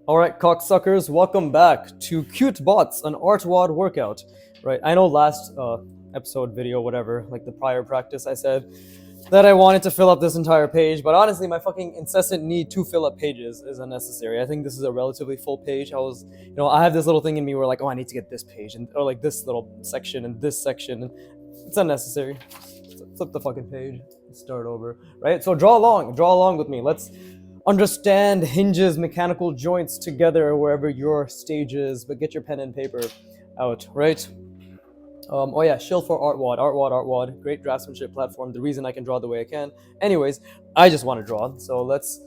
Alright, cocksuckers, welcome back to Cute Bots, an artwod workout. Right, I know last episode, video, whatever, like the prior practice, I said that I wanted to fill up this entire page, but honestly, my fucking incessant need to fill up pages is unnecessary. I think this is a relatively full page. I have this little thing in me where like, oh, I need to get this page, or like this little section and this section, and it's unnecessary. Flip the fucking page and start over, right? So draw along with me. Let's understand hinges, mechanical joints together wherever your stage is, but get your pen and paper out, right? Oh yeah, shill for artwod, great draftsmanship platform. The reason I can draw the way I can. Anyways, I just want to draw, so let's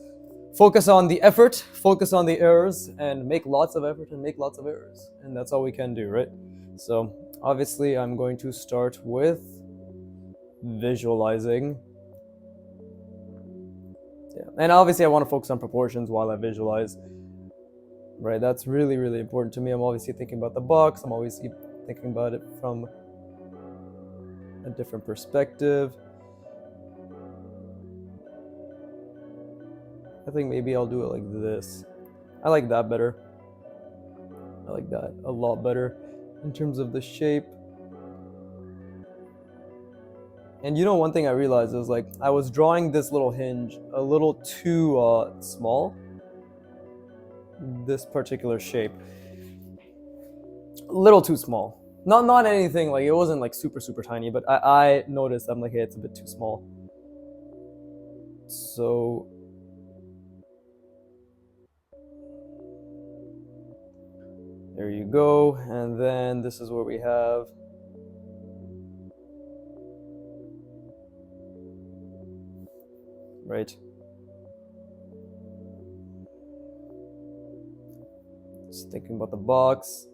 focus on the effort, focus on the errors, and make lots of effort and make lots of errors, and that's all we can do, right? So obviously, I'm going to start with visualizing. Yeah, and obviously I want to focus on proportions while I visualize. Right, that's really, really important to me. I'm obviously thinking about the box. I'm obviously thinking about it from a different perspective. I think maybe I'll do it like this. I like that better. I like that a lot better in terms of the shape. And you know, one thing I realized is like I was drawing this little hinge a little too small. This particular shape, a little too small. Not anything like it wasn't like super tiny, but I noticed I'm like, hey, it's a bit too small. So there you go, and then this is where we have right. Just thinking about the box.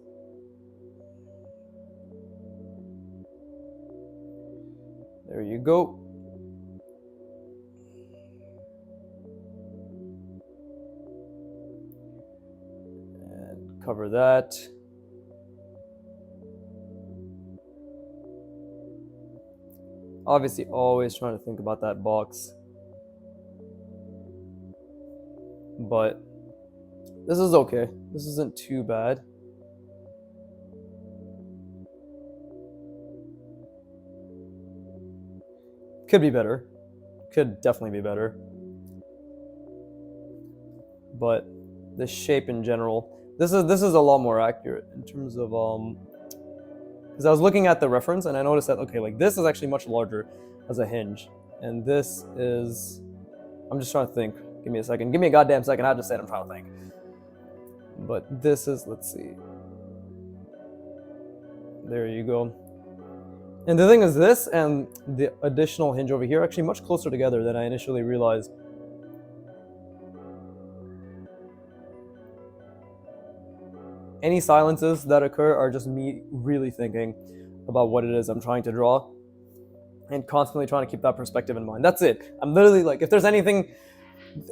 There you go. And cover that. Obviously, always trying to think about that box. But this is okay. This isn't too bad. Could be better. Could definitely be better. But the shape in general, this is a lot more accurate in terms of because I was looking at the reference and I noticed that okay, like this is actually much larger as a hinge, and this is. I'm just trying to think. Give me a second. Give me a goddamn second. I just said I'm trying to think. But this is, let's see. There you go. And the thing is, this and the additional hinge over here are actually much closer together than I initially realized. Any silences that occur are just me really thinking about what it is I'm trying to draw and constantly trying to keep that perspective in mind. That's it. I'm literally like, if there's anything,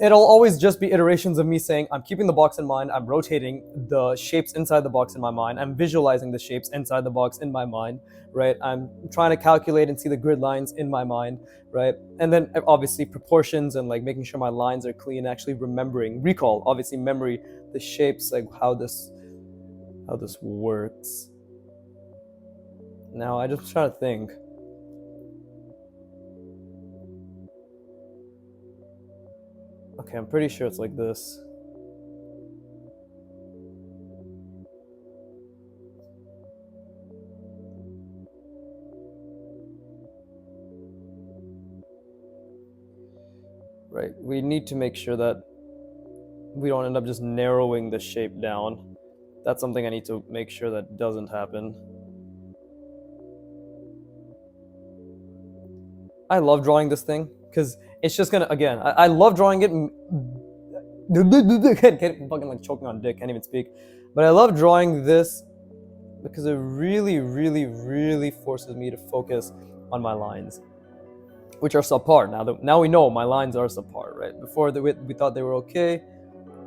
it'll always just be iterations of me saying, I'm keeping the box in mind, I'm rotating the shapes inside the box in my mind, I'm visualizing the shapes inside the box in my mind, right? I'm trying to calculate and see the grid lines in my mind, right? And then obviously proportions and like making sure my lines are clean, actually remembering, recall, obviously memory, the shapes, like how this works. Now I just try to think. Okay, I'm pretty sure it's like this. Right, we need to make sure that we don't end up just narrowing the shape down. That's something I need to make sure that doesn't happen. I love drawing this thing because it's just gonna, again, I love drawing it. Can't fucking like choking on dick, can't even speak. But I love drawing this because it really forces me to focus on my lines, which are subpar. Now we know my lines are subpar, right? Before we thought they were okay,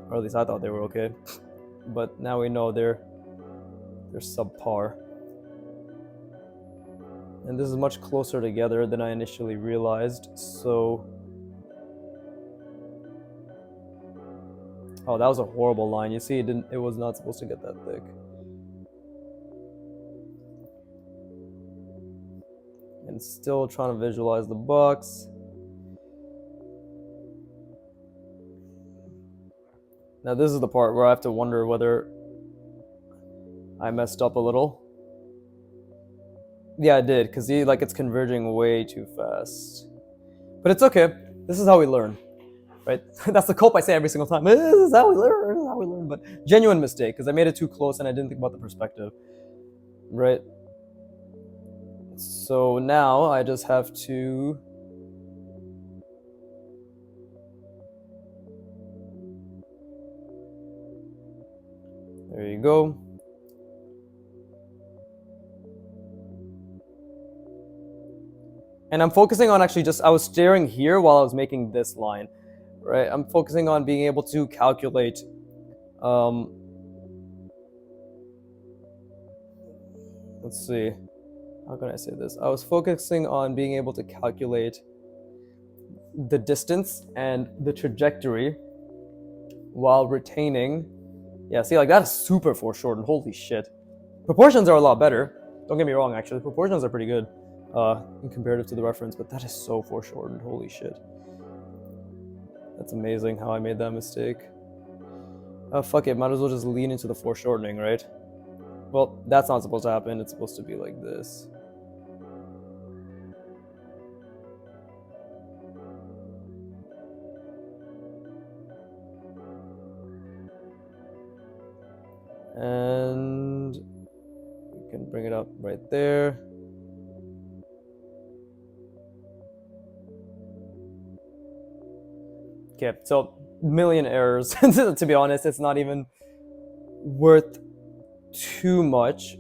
or at least I thought they were okay, but now we know they're subpar. And this is much closer together than I initially realized, so Oh, that was a horrible line. You see, it was not supposed to get that thick. And still trying to visualize the box. Now this is the part where I have to wonder whether I messed up a little. Yeah, I did, because it's converging way too fast. But it's okay. This is how we learn, right? That's the cope I say every single time. This is how we learn. This is how we learn. But genuine mistake, because I made it too close and I didn't think about the perspective, right? So now I just have to there you go. And I'm focusing on actually I was staring here while I was making this line, right? I'm focusing on being able to calculate, let's see, how can I say this? I was focusing on being able to calculate the distance and the trajectory while retaining, yeah, see, like that's super foreshortened, holy shit. Proportions are a lot better, don't get me wrong, actually, proportions are pretty good. In comparative to the reference, but that is so foreshortened. Holy shit. That's amazing how I made that mistake. Fuck it, might as well just lean into the foreshortening, right? Well, that's not supposed to happen. It's supposed to be like this. And we can bring it up right there. Okay, so million errors. To be honest, it's not even worth too much,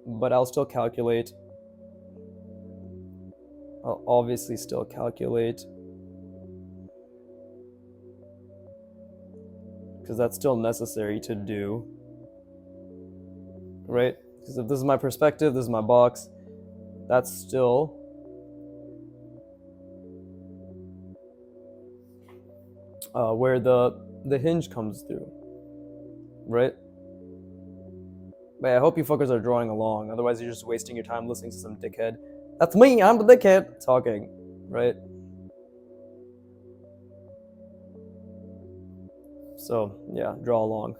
but I'll still calculate. I'll obviously still calculate, because that's still necessary to do, right? Because if this is my perspective, this is my box, that's still where the hinge comes through, right? But I hope you fuckers are drawing along, otherwise you're just wasting your time listening to some dickhead. That's me, I'm the dickhead talking, right? So yeah, draw along.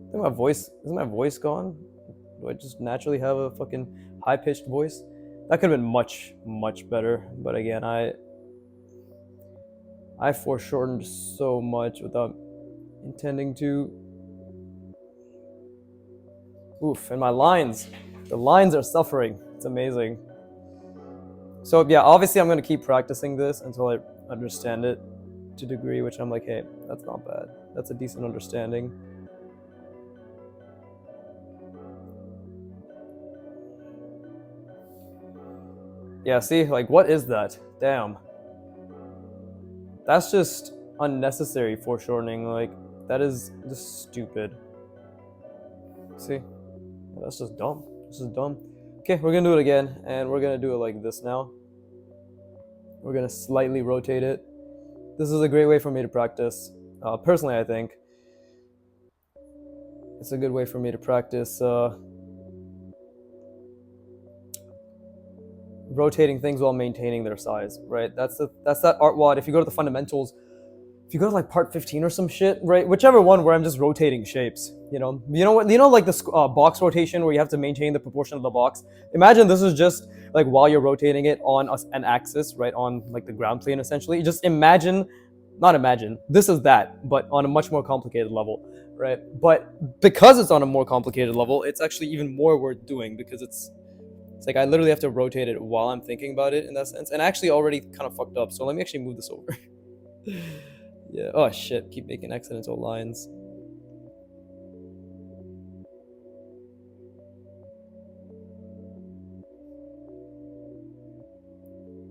I think isn't my voice gone? Do I just naturally have a fucking high-pitched voice? That could have been much, much better, but again, I foreshortened so much without intending to. Oof, and the lines are suffering. It's amazing. So yeah, obviously I'm gonna keep practicing this until I understand it to a degree, which I'm like, hey, that's not bad. That's a decent understanding. Yeah, see, like, what is that? Damn. That's just unnecessary foreshortening. Like, that is just stupid. See? That's just dumb. This is dumb. Okay, we're gonna do it again, and we're gonna do it like this now. We're gonna slightly rotate it. This is a great way for me to practice. Personally, I think it's a good way for me to practice rotating things while maintaining their size, right? That's that artwod. If you go to the fundamentals, if you go to like part 15 or some shit, right? Whichever one where I'm just rotating shapes, you know what, like this box rotation where you have to maintain the proportion of the box. Imagine this is just like while you're rotating it on an axis, right, on like the ground plane essentially. Just not imagine, this is that, but on a much more complicated level, right? But because it's on a more complicated level, it's actually even more worth doing, because it's like I literally have to rotate it while I'm thinking about it in that sense. And I actually already kind of fucked up, so let me actually move this over. Yeah, oh shit, keep making accidental lines.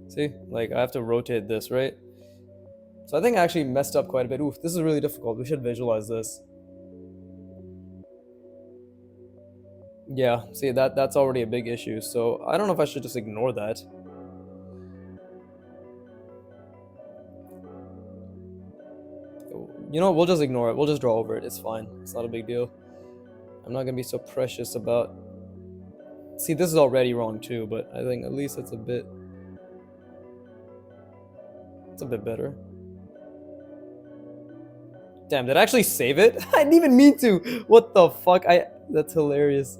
See, like I have to rotate this, right? So I think I actually messed up quite a bit. Oof, this is really difficult. We should visualize this. Yeah, see, that's already a big issue, so I don't know if I should just ignore that. You know what? We'll just ignore it. We'll just draw over it. It's fine. It's not a big deal. I'm not gonna be so precious about... See, this is already wrong too, but I think at least it's a bit better. Damn, did I actually save it? I didn't even mean to. What the fuck? That's hilarious.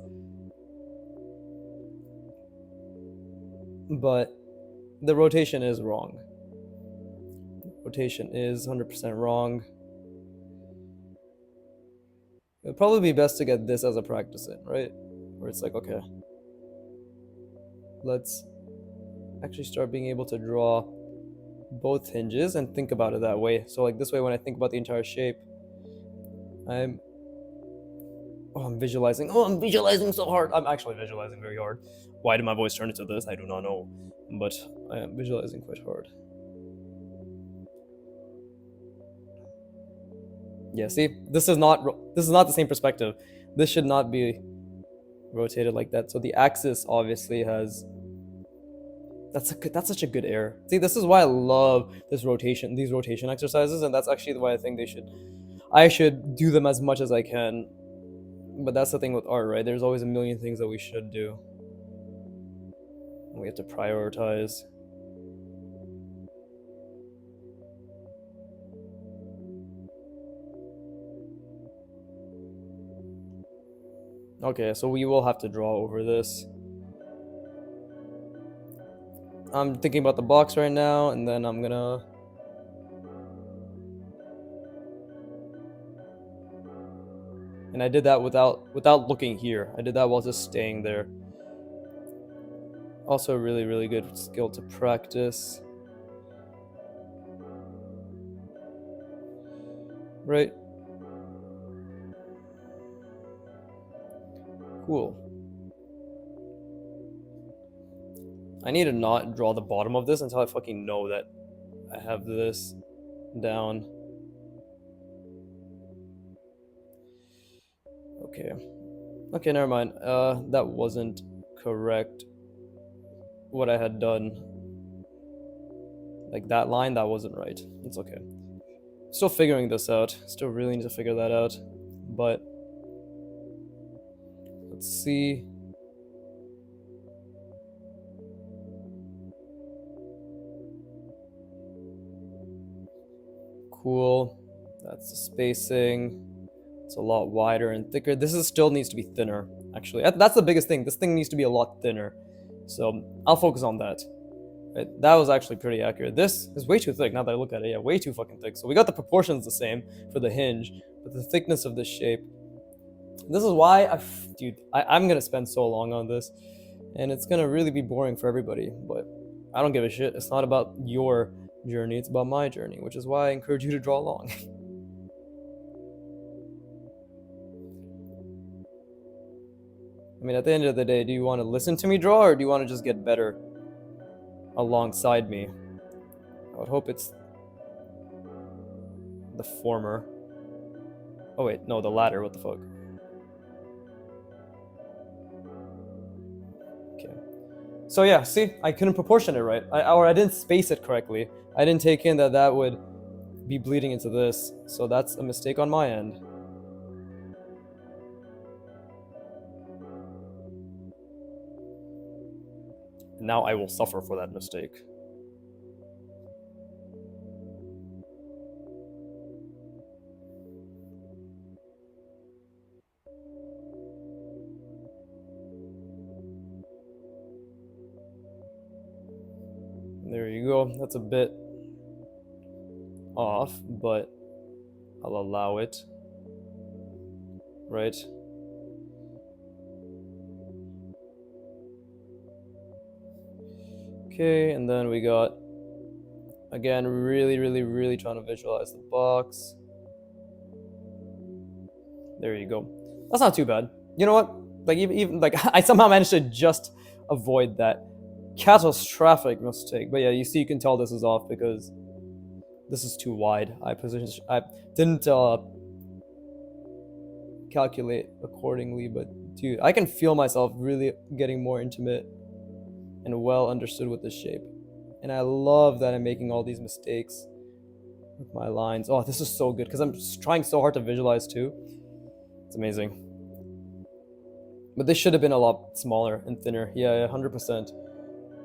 But the rotation is wrong. Rotation is 100% wrong. It'd probably be best to get this as a practice in, right? Where it's like, okay, let's actually start being able to draw both hinges and think about it that way. So like this way, when I think about the entire shape, I'm visualizing. Oh, I'm visualizing so hard. I'm actually visualizing very hard. Why did my voice turn into this? I do not know, but I am visualizing quite hard. Yeah, see, this is not the same perspective. This should not be rotated like that. So the axis obviously has... That's such a good error. See, this is why I love these rotation exercises, and that's actually why I think I should do them as much as I can. But that's the thing with art, right? There's always a million things that we should do. We have to prioritize. Okay, so we will have to draw over this. I'm thinking about the box right now, and then I'm gonna... And I did that without looking here. I did that while just staying there. Also a really, really good skill to practice. Right? Cool. I need to not draw the bottom of this until I fucking know that I have this down. Okay. Okay, never mind. That wasn't correct. What I had done. Like that line, that wasn't right. It's okay. Still figuring this out. Still really need to figure that out. But let's see. Cool. That's the spacing. It's a lot wider and thicker. This still needs to be thinner, actually. That's the biggest thing. This thing needs to be a lot thinner. So I'll focus on that. Right? That was actually pretty accurate. This is way too thick now that I look at it. Yeah, way too fucking thick. So we got the proportions the same for the hinge, but the thickness of this shape. This is why I'm gonna spend so long on this, and it's gonna really be boring for everybody, but I don't give a shit. It's not about your journey, it's about my journey, which is why I encourage you to draw along. I mean, at the end of the day, do you want to listen to me draw, or do you want to just get better alongside me? I would hope it's the former. Oh wait, no, the latter. What the fuck? Okay. So yeah, see, I couldn't proportion it right, or I didn't space it correctly. I didn't take in that would be bleeding into this, so that's a mistake on my end. Now I will suffer for that mistake. There you go. That's a bit off, but I'll allow it. Right? Okay, and then we got, again, really trying to visualize the box. There you go. That's not too bad. You know what? Like even like I somehow managed to just avoid that catastrophic mistake. But yeah, you see, you can tell this is off because this is too wide. I didn't calculate accordingly, but dude, I can feel myself really getting more intimate and well understood with this shape, and I love that I'm making all these mistakes with my lines. Oh, this is so good because I'm just trying so hard to visualize too. It's amazing. But this should have been a lot smaller and thinner. Yeah, 100%.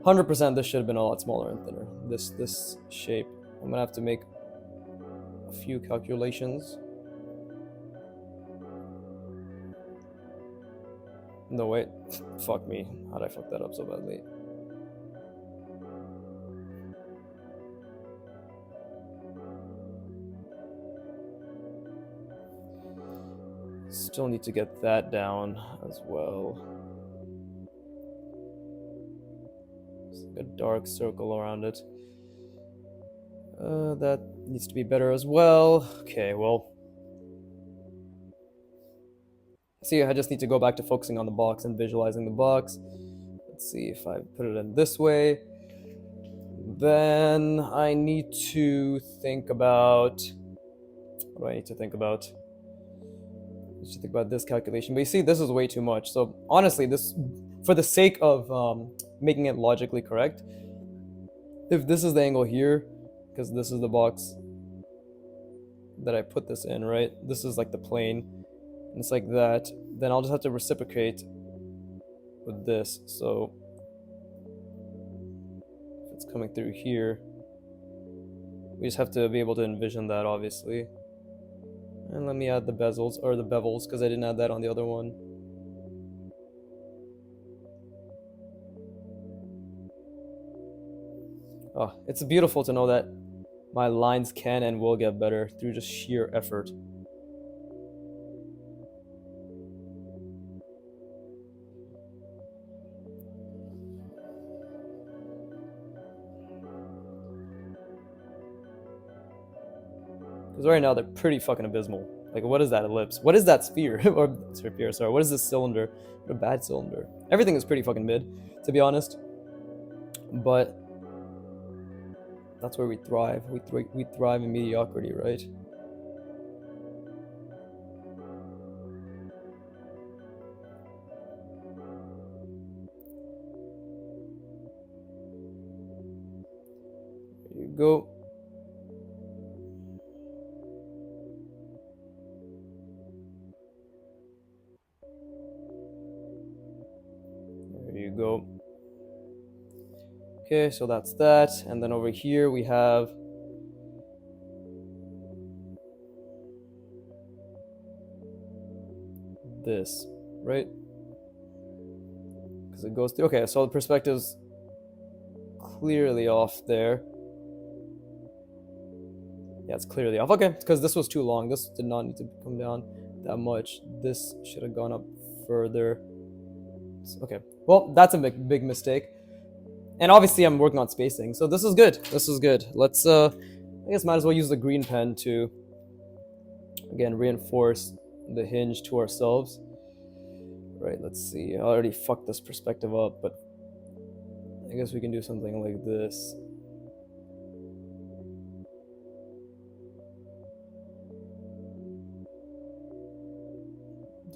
100% this should have been a lot smaller and thinner. This shape. I'm gonna have to make a few calculations. No, wait. Fuck me. How'd I fuck that up so badly? Still need to get that down as well. It's like a dark circle around it. That needs to be better as well. Okay, well. See, I just need to go back to focusing on the box and visualizing the box. Let's see if I put it in this way. Then I need to think about... What do I need to think about? I should think about this calculation. But you see, this is way too much. So honestly, this, for the sake of making it logically correct, if this is the angle here, because this is the box that I put this in, right? This is like the plane, and it's like that. Then I'll just have to reciprocate with this. So if it's coming through here, we just have to be able to envision that, obviously. And let me add the bezels, or the bevels, because I didn't add that on the other one. Oh, it's beautiful to know that my lines can and will get better through just sheer effort. Because right now they're pretty fucking abysmal. Like, what is that ellipse? What is that sphere? Or sphere, sorry. What is this cylinder? What a bad cylinder. Everything is pretty fucking mid, to be honest. But that's where we thrive. We thrive in mediocrity, right? There you go. There you go. Okay, so that's that. And then over here we have this, right? Because it goes through. Okay, so the perspective's clearly off there. Yeah, it's clearly off. Okay, because this was too long. This did not need to come down that much. This should have gone up further. Okay, well, that's a big mistake. And obviously I'm working on spacing, so this is good. This is good. Let's, I guess might as well use the green pen to, again, reinforce the hinge to ourselves. Right, let's see. I already fucked this perspective up, but I guess we can do something like this.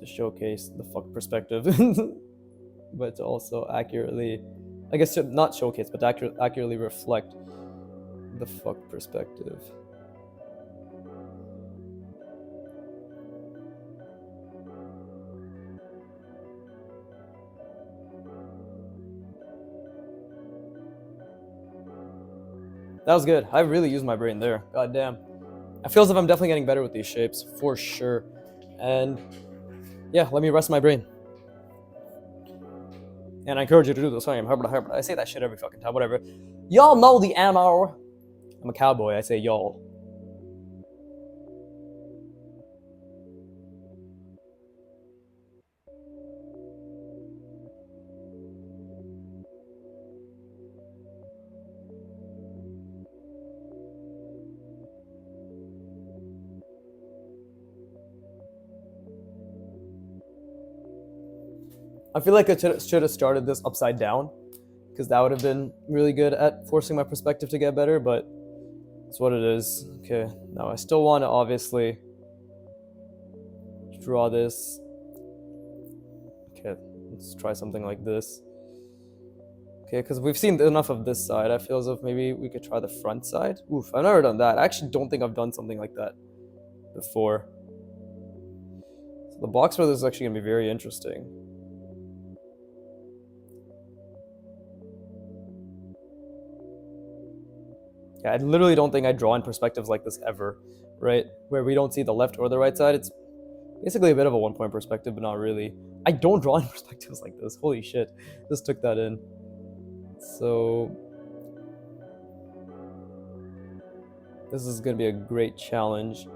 To showcase the fuck perspective, but to also accurately, I guess not showcase, but accurately reflect the fuck perspective. That was good. I really used my brain there. God damn. I feel as if I'm definitely getting better with these shapes, for sure. And yeah, let me rest my brain. And I encourage you to do the same. I say that shit every fucking time, whatever. Y'all know the MO. I'm a cowboy, I say y'all. I feel like I should have started this upside down, because that would have been really good at forcing my perspective to get better, but it's what it is. Okay, now I still want to obviously draw this. Okay, let's try something like this. Okay, because we've seen enough of this side. I feel as if maybe we could try the front side. Oof, I've never done that. I actually don't think I've done something like that before. So the box for this is actually going to be very interesting. Yeah, I literally don't think I draw in perspectives like this ever, right? Where we don't see the left or the right side. It's basically a bit of a one-point perspective, but not really. I don't draw in perspectives like this. Holy shit. Just took that in. So this is going to be a great challenge.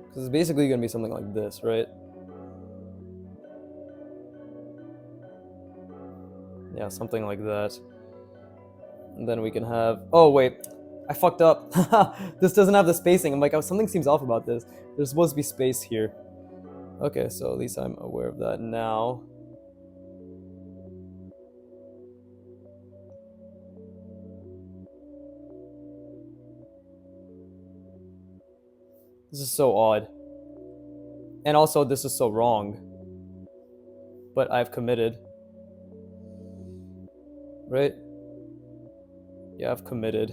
Because it's basically going to be something like this, right? Yeah, something like that. And then we can have... Oh, wait. I fucked up. This doesn't have the spacing. I'm like, oh, something seems off about this. There's supposed to be space here. Okay, so at least I'm aware of that now. This is so odd. And also, this is so wrong. But I've committed. Right? Yeah, I've committed.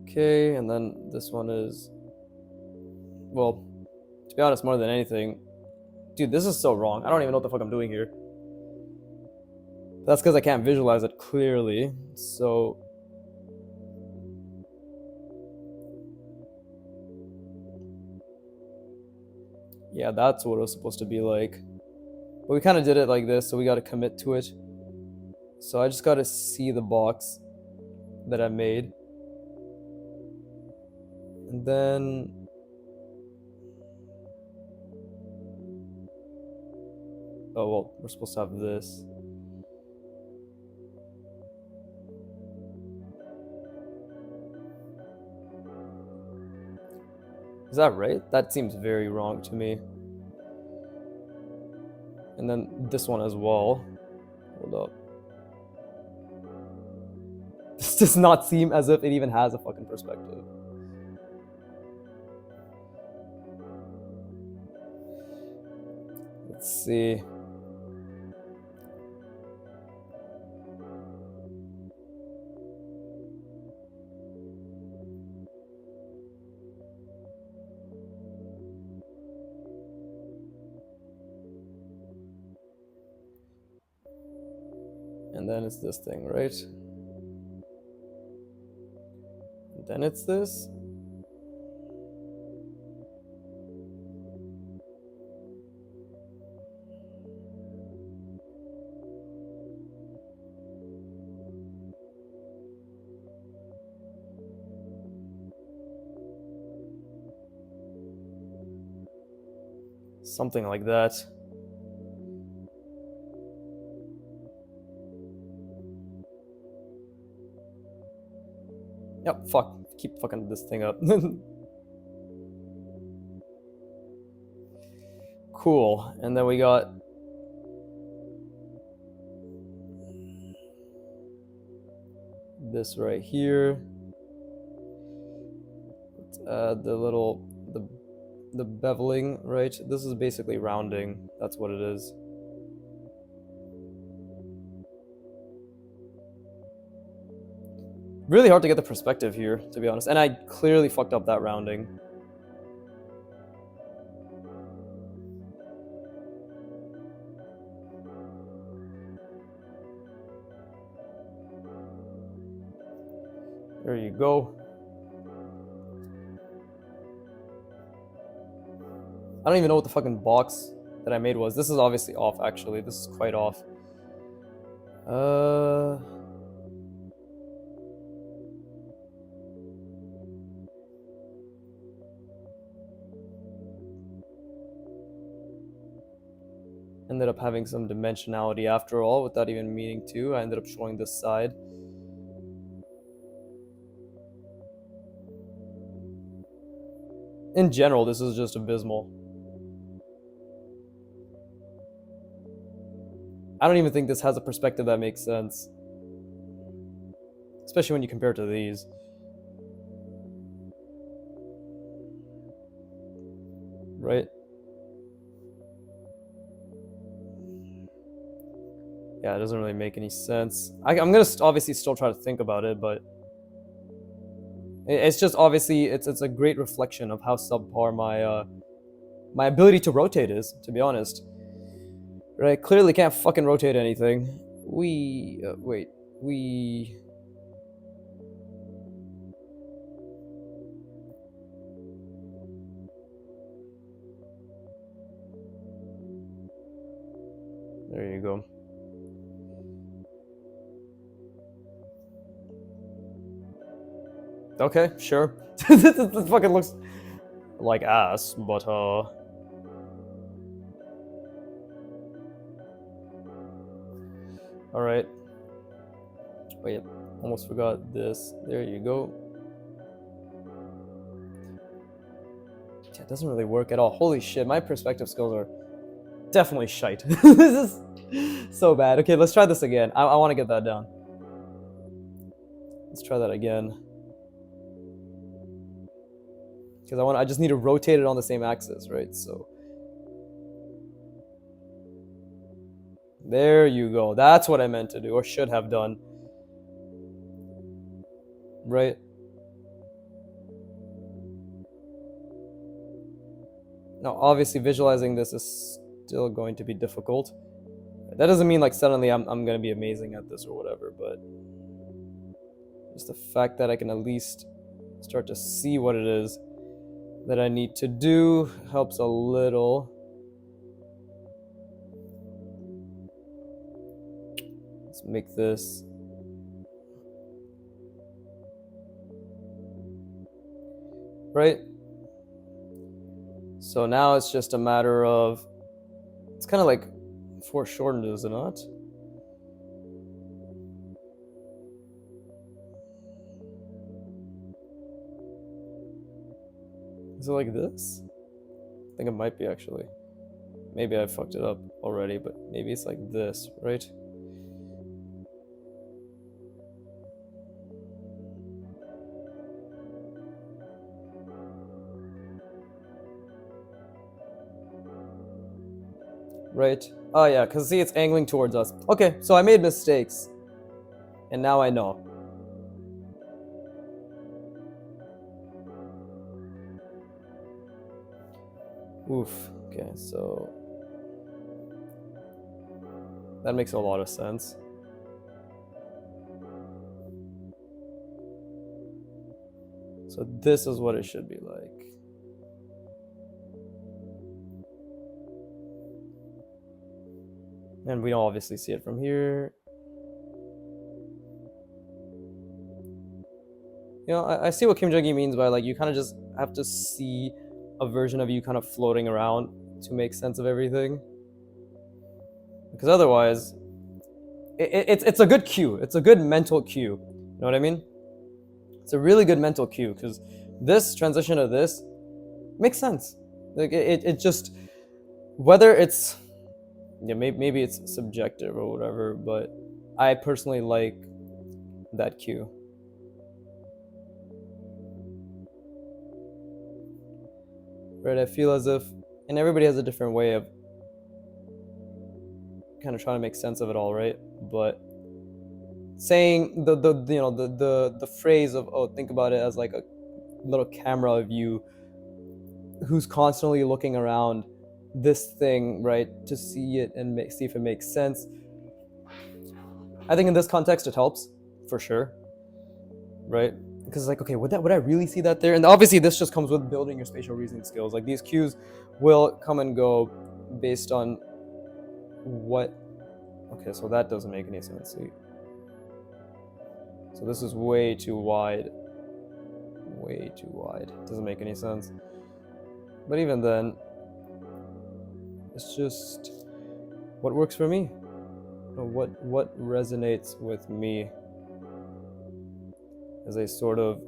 Okay, and then this one is... Well, to be honest, more than anything... Dude, this is so wrong. I don't even know what the fuck I'm doing here. That's because I can't visualize it clearly. So... Yeah, that's what it was supposed to be like. But we kind of did it like this, so we got to commit to it. So I just got to see the box that I made. And then... Oh, well, we're supposed to have this. Is that right? That seems very wrong to me. And then this one as well. Hold up. This does not seem as if it even has a fucking perspective. Let's see. And then it's this thing, right? And then it's this. Something like that. Yep, fuck. Keep fucking this thing up. Cool. And then we got... this right here. Let's add the little... the beveling, right? This is basically rounding. That's what it is. Really hard to get the perspective here, to be honest. And I clearly fucked up that rounding. There you go. I don't even know what the fucking box that I made was. This is obviously off, actually. This is quite off. Ended up having some dimensionality after all, without even meaning to. I ended up showing this side. In general, this is just abysmal. I don't even think this has a perspective that makes sense. especially when you compare it to these. Right? Yeah, it doesn't really make any sense. I'm gonna obviously still try to think about it, but it's just obviously it's a great reflection of how subpar my ability to rotate is, to be honest. Right? Clearly can't fucking rotate anything. Wait, we. There you go. Okay, sure. This fucking looks like ass, but alright. Wait, almost forgot this. There you go. Yeah, it doesn't really work at all. Holy shit, my perspective skills are definitely shite. This is so bad. Okay, let's try this again. I want to get that down. Let's try that again. Because I just need to rotate it on the same axis, right? So there you go. That's what I meant to do, or should have done. Right? Now, obviously, visualizing this is still going to be difficult. That doesn't mean like suddenly I'm going to be amazing at this or whatever, but just the fact that I can at least start to see what it is that I need to do helps a little. Let's make this. Right? So now it's just a matter of, it's kind of like foreshortened, is it not? Is it like this? I think it might be actually. Maybe I fucked it up already, but maybe it's like this, right? Right? Oh yeah, because see, it's angling towards us. Okay, so I made mistakes. And now I know. Oof. Okay, so that makes a lot of sense. So this is what it should be like. And we don't obviously see it from here. You know, I see what Kim Jong-gi means by like you kind of just have to see a version of you kind of floating around to make sense of everything. Because otherwise, it's a good cue. It's a good mental cue. You know what I mean? It's a really good mental cue because this transition to this makes sense. Like it just, whether it's, yeah, maybe it's subjective or whatever, but I personally like that cue. Right? I feel as if, and everybody has a different way of kind of trying to make sense of it all, right? But saying the phrase of, oh, think about it as like a little camera of you who's constantly looking around this thing, right, to see it and see if it makes sense. I think in this context it helps for sure, right? Because it's like, okay, would I really see that there? And obviously this just comes with building your spatial reasoning skills. Like these cues will come and go based on what. Okay, so that doesn't make any sense. See? So this is way too wide. Way too wide. Doesn't make any sense. But even then, it's just what works for me. What resonates with me as a sort of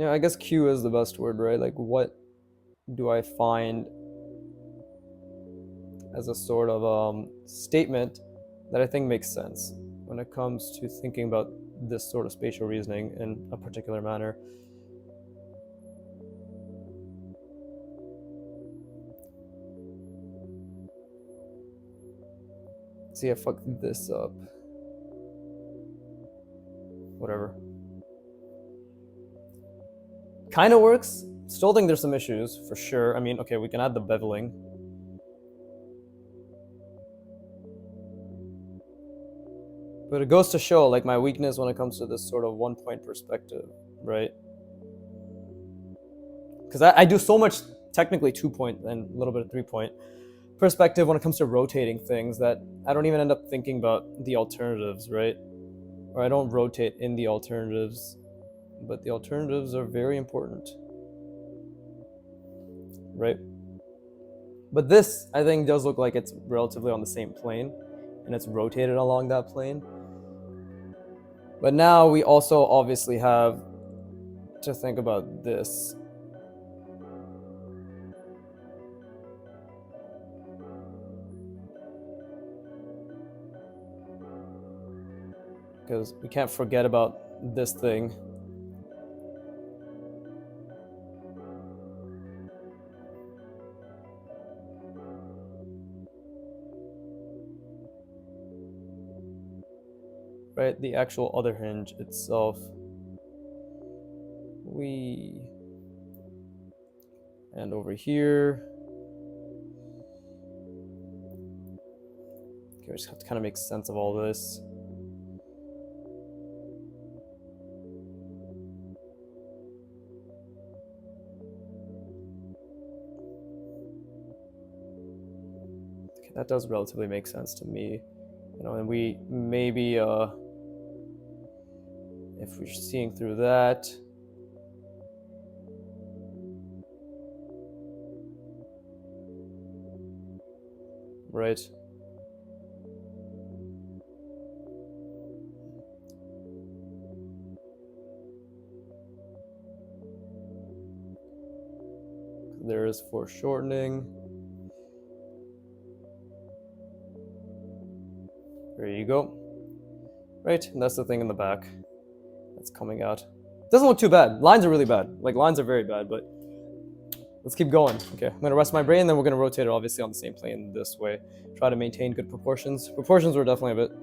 I guess cue is the best word, right? Like what do I find as a sort of statement that I think makes sense when it comes to thinking about this sort of spatial reasoning in a particular manner. See, I fucked this up. Whatever. Kind of works. Still think there's some issues, for sure. I mean, okay, we can add the beveling. But it goes to show, like, my weakness when it comes to this sort of one-point perspective, right? Because I do so much, technically 2-point and a little bit of 3-point perspective when it comes to rotating things that I don't even end up thinking about the alternatives, right? Or I don't rotate in the alternatives, but the alternatives are very important, right? But this, I think, does look like it's relatively on the same plane, and it's rotated along that plane. But now we also obviously have to think about this. Because we can't forget about this thing. Right, the actual other hinge itself. And over here. Okay, we just have to kind of make sense of all this. Okay, that does relatively make sense to me. You know, and we maybe if we're seeing through that, right? There is foreshortening. There you go. Right, and that's the thing in the back that's coming out. Doesn't look too bad. Lines are really bad. Like, lines are very bad, but let's keep going. Okay, I'm gonna rest my brain, then we're gonna rotate it obviously on the same plane this way. Try to maintain good proportions. Proportions were definitely a bit...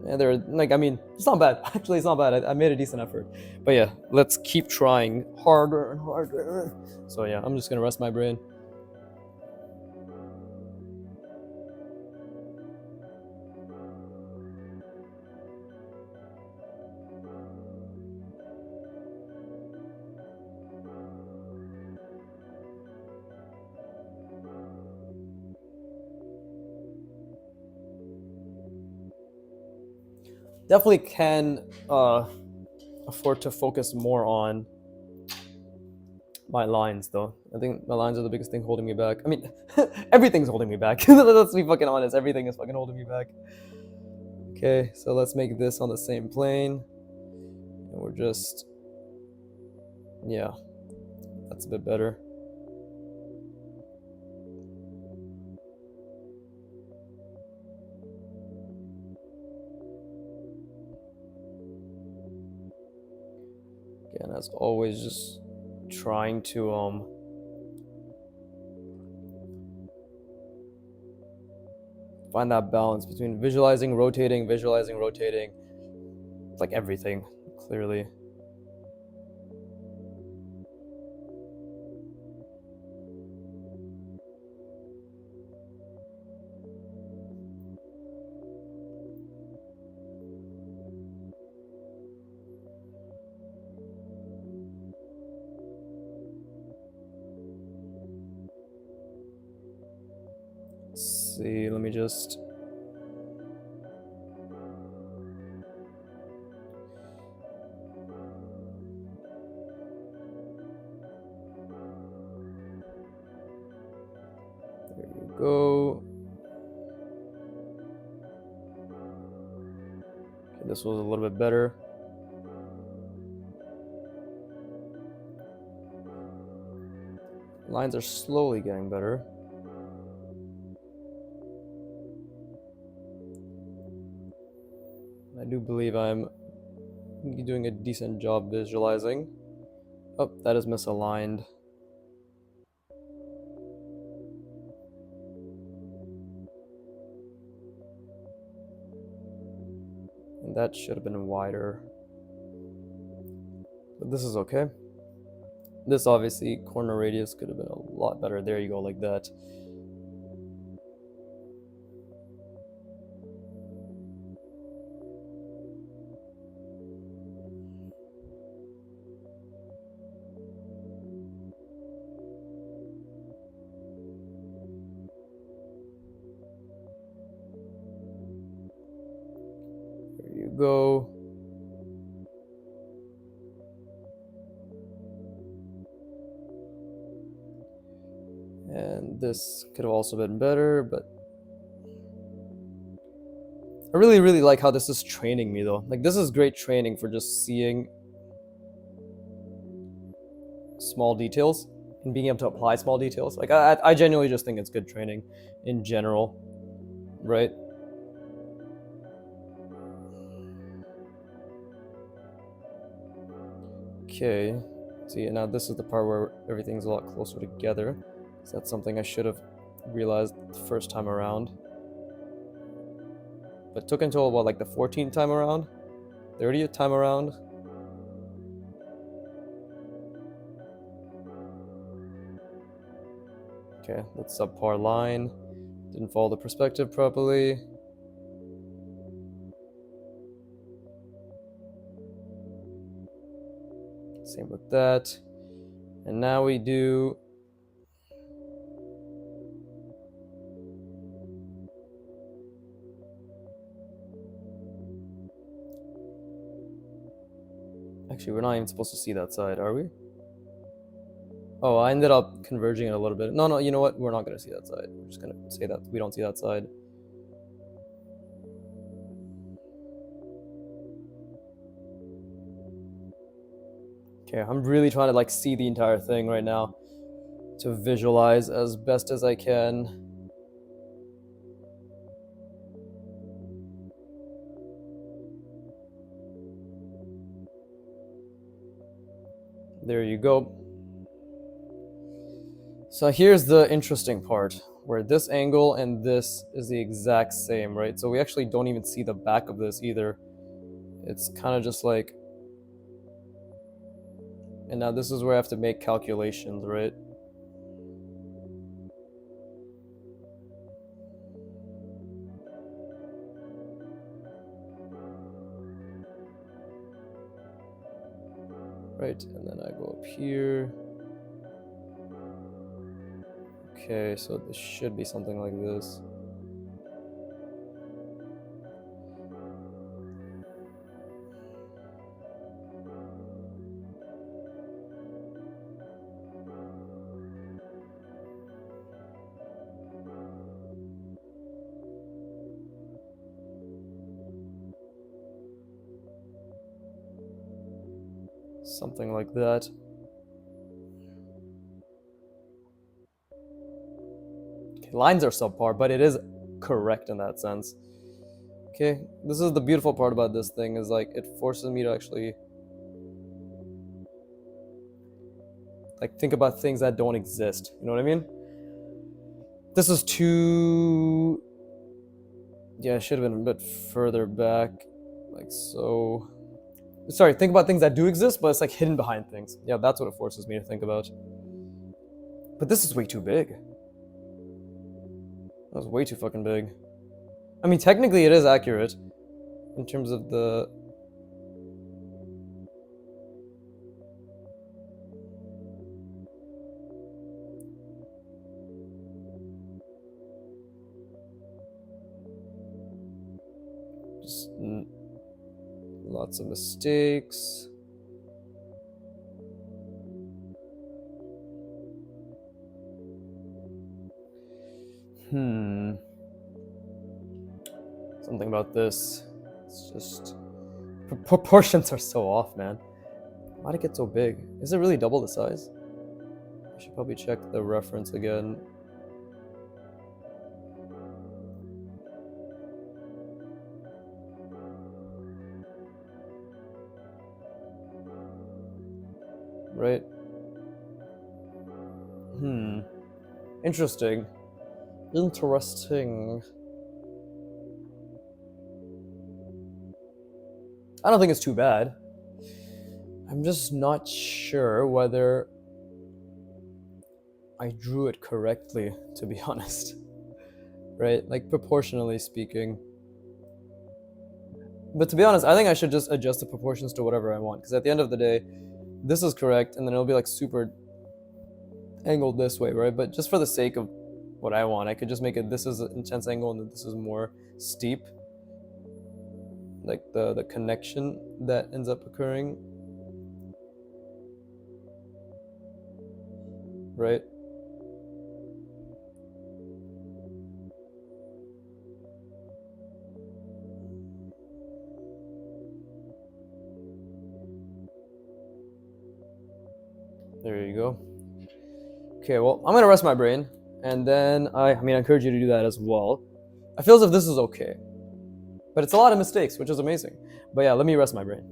Yeah, they're, like, I mean, it's not bad. Actually, it's not bad. I made a decent effort. But yeah, let's keep trying harder and harder. So yeah, I'm just gonna rest my brain. Definitely can afford to focus more on my lines, though. I think my lines are the biggest thing holding me back. I mean, everything's holding me back. Let's be fucking honest. Everything is fucking holding me back. Okay, so let's make this on the same plane. And we're just... Yeah, that's a bit better. Again, as always, just trying to find that balance between visualizing, rotating, like everything, clearly. Let's see, let me just... There you go. Okay, this was a little bit better. Lines are slowly getting better. believe I'm doing a decent job visualizing. Oh, that is misaligned. And that should have been wider. But this is okay. This obviously corner radius could have been a lot better. There you go, like that. There you go. And this could have also been better, but I really like how this is training me though. Like, this is great training for just seeing small details and being able to apply small details. Like, I genuinely just think it's good training in general, right? Okay, see, now this is the part where everything's a lot closer together. So that's something I should have realized the first time around. But it took until, what, like the 14th time around? 30th time around? Okay, that's subpar line. Didn't follow the perspective properly. Same with that. And now we do... Actually, we're not even supposed to see that side, are we? Oh, I ended up converging it a little bit. No, you know what? We're not going to see that side. We're just going to say that we don't see that side. Okay, I'm really trying to like see the entire thing right now to visualize as best as I can. There you go. So here's the interesting part, where this angle and this is the exact same, right? So we actually don't even see the back of this either. It's kind of just like... And now this is where I have to make calculations, right? Right, and then I go up here. Okay, so this should be something like this. Something like that. Okay, lines are subpar, but it is correct in that sense. Okay, this is the beautiful part about this thing, is like it forces me to actually like think about things that don't exist. You know what I mean? This is too... Yeah, it should have been a bit further back, like so. Sorry, think about things that do exist, but it's like hidden behind things. Yeah, that's what it forces me to think about. But this is way too big. That was way too fucking big. I mean, technically it is accurate in terms of the... Just lots of mistakes. Something about this. It's just... Proportions are so off, man. Why'd it get so big? Is it really double the size? I should probably check the reference again. right? Interesting. Interesting. I don't think it's too bad. I'm just not sure whether I drew it correctly, to be honest. Right? Like, proportionally speaking. But to be honest, I think I should just adjust the proportions to whatever I want. Because at the end of the day, this is correct, and then it'll be like super angled this way, right? But just for the sake of what I want, I could just make it this is an intense angle and then this is more steep. Like the connection that ends up occurring. Right? There you go. Okay, well, I'm gonna rest my brain, and then I encourage you to do that as well. I feel as if this is okay, but it's a lot of mistakes, which is amazing. But yeah, let me rest my brain.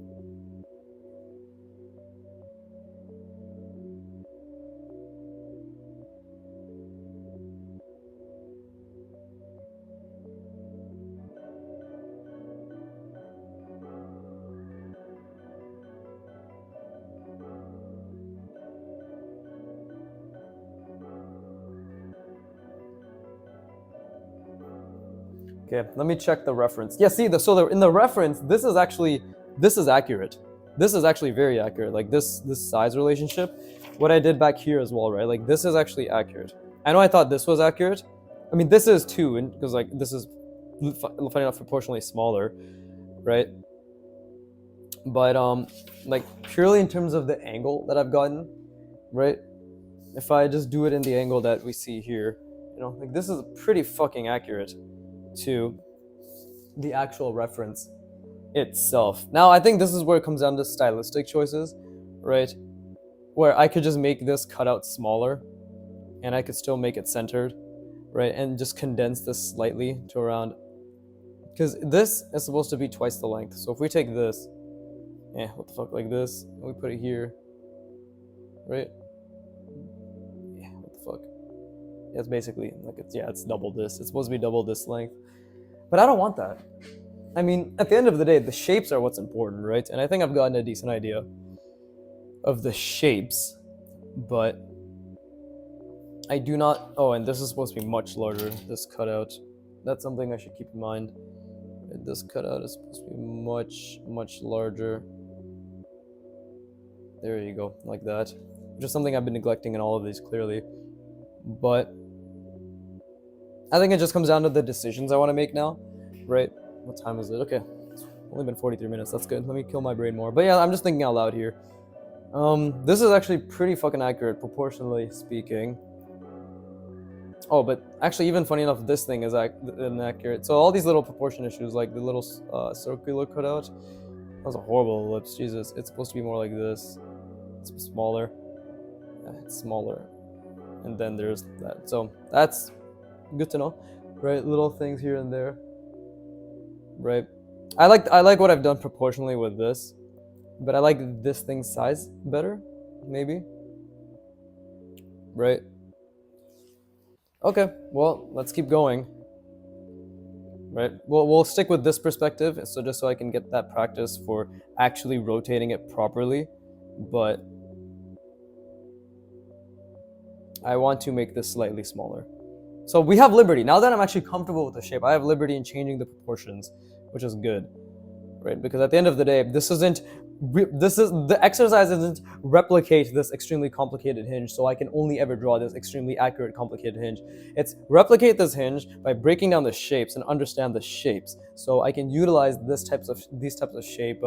Okay, let me check the reference. Yeah, see, in the reference, this is accurate. This is actually very accurate. Like this size relationship, what I did back here as well, right? Like this is actually accurate. I know I thought this was accurate. I mean, this is too, because like this is funny enough proportionally smaller, right? But like purely in terms of the angle that I've gotten, right? If I just do it in the angle that we see here, like this is pretty fucking accurate to the actual reference itself. Now, I think this is where it comes down to stylistic choices, right? Where I could just make this cutout smaller and I could still make it centered, right? And just condense this slightly to around, because this is supposed to be twice the length. So if we take this, what the fuck, like this, and we put it here, right? Yeah, what the fuck? It's basically like it's double this. It's supposed to be double this length. But I don't want that. I mean, at the end of the day, the shapes are what's important, right? And I think I've gotten a decent idea of the shapes, but I do not. Oh, and this is supposed to be much larger, this cutout. That's something I should keep in mind. This cutout is supposed to be much, much larger. There you go, like that. Which is something I've been neglecting in all of these, clearly. But I think it just comes down to the decisions I want to make now, right? What time is it? Okay, it's only been 43 minutes. That's good. Let me kill my brain more. But yeah, I'm just thinking out loud here. This is actually pretty fucking accurate, proportionally speaking. Oh, but actually, even funny enough, this thing is inaccurate. So all these little proportion issues, like the little circular cutout, that was a horrible ellipse. Jesus, it's supposed to be more like this. It's smaller. It's smaller, and then there's that. So that's good to know, right? Little things here and there, right? I like what I've done proportionally with this, but I like this thing's size better, maybe, right? Okay, well, let's keep going, right? We'll stick with this perspective, so just so I can get that practice for actually rotating it properly, but I want to make this slightly smaller. So we have liberty. Now that I'm actually comfortable with the shape, I have liberty in changing the proportions, which is good, right? Because at the end of the day, the exercise isn't replicate this extremely complicated hinge so I can only ever draw this extremely accurate complicated hinge. It's replicate this hinge by breaking down the shapes and understand the shapes so I can utilize these types of shape